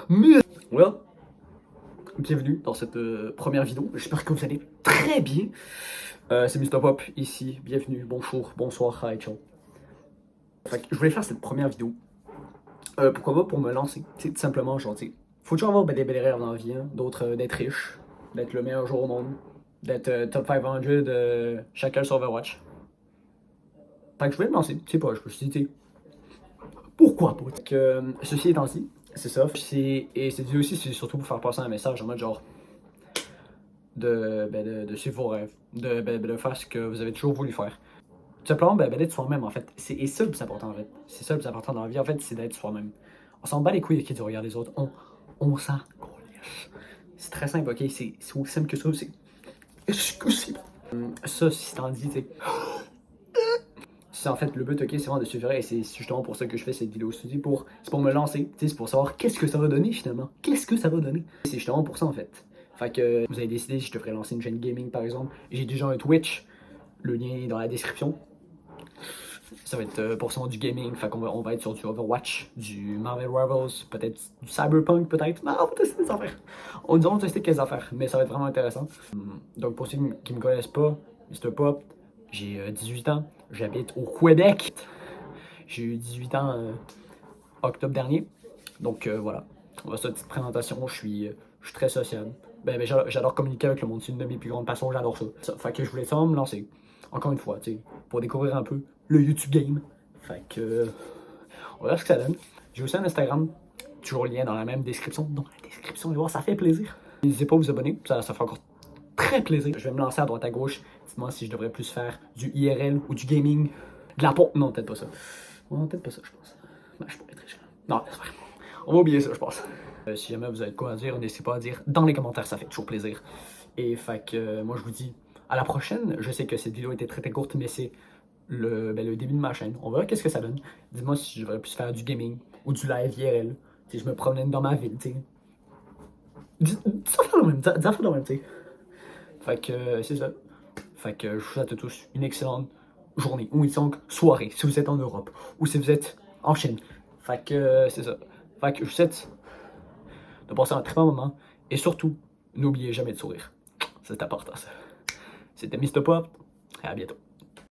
Mais... Well, bienvenue dans cette première vidéo. J'espère que vous allez très bien. C'est Mr. Pop ici. Bienvenue, bonjour, bonsoir, hi, ciao. Fait que je voulais faire cette première vidéo. Pourquoi pas pour me lancer. C'est tout simplement genre, tu sais, faut toujours avoir des belles rêves dans la vie. Hein. D'autres, d'être riche, d'être le meilleur joueur au monde, d'être top 500 chacun sur Overwatch. Fait que je voulais me lancer. Tu sais pas, je me suis dit, pourquoi pas. Que, ceci étant dit, c'est ça. Et cette vidéo aussi, c'est surtout pour faire passer un message en mode genre de suivre vos rêves, de faire ce que vous avez toujours voulu faire. Tout simplement, d'être soi-même en fait. Et ça le plus important en fait. C'est ça le plus important dans la vie en fait, c'est d'être soi-même. On s'en bat les couilles qui du regard des autres. On s'en calisse. C'est très simple, ok? C'est aussi simple que ça. C'est excusez. Ça, si t'en dis, tu c'est en fait le but, ok, c'est vraiment de suivre et c'est justement pour ça que je fais cette vidéo. C'est pour me lancer, c'est pour savoir qu'est-ce que ça va donner finalement. Qu'est-ce que ça va donner? C'est justement pour ça en fait. Fait que vous avez décidé si je devrais lancer une chaîne gaming par exemple. J'ai déjà un Twitch, le lien est dans la description. Ça va être pour ça du gaming, fait qu'on va être sur du Overwatch, du Marvel Rivals, peut-être du Cyberpunk peut-être. Non, on va tester des affaires. On va tester quelques affaires, mais ça va être vraiment intéressant. Donc pour ceux qui me connaissent pas, Mr. Pop, j'ai 18 ans, j'habite au Québec. J'ai eu 18 ans octobre dernier. Donc voilà, on va faire une petite présentation. Je suis très sociable. J'adore communiquer avec le monde. C'est une de mes plus grandes passions. J'adore ça. Fait que je voulais ça me lancer. Encore une fois, tu sais, pour découvrir un peu le YouTube game. Fait que on va voir ce que ça donne. J'ai aussi un Instagram. Toujours le lien dans la même description. Dans la description, allez voir, ça fait plaisir. N'hésitez pas à vous abonner. Ça fait encore très plaisir. Je vais me lancer à droite à gauche. Dites-moi si je devrais plus faire du IRL ou du gaming. De la pompe. Non, peut-être pas ça. Non, peut-être pas ça, je pense. Ben, je pourrais être riche. Non, c'est vrai. On va oublier ça, je pense. Si jamais vous avez de quoi à dire, n'hésitez pas à dire dans les commentaires, ça fait toujours plaisir. Et fait que moi je vous dis à la prochaine. Je sais que cette vidéo était très courte, mais c'est le début de ma chaîne. On verra qu'est-ce que ça donne. Dis-moi si je devrais plus faire du gaming ou du live IRL. Si je me promène dans ma ville, tu sais. Dis affaires de même, dis affaires de même, tu sais. Fait que c'est ça. Fait que je vous souhaite à tous une excellente journée ou une excellente soirée si vous êtes en Europe ou si vous êtes en Chine. Fait que c'est ça. Fait que je vous souhaite de passer un très bon moment et surtout, n'oubliez jamais de sourire. C'est important ça. C'était Mr. Pop et à bientôt.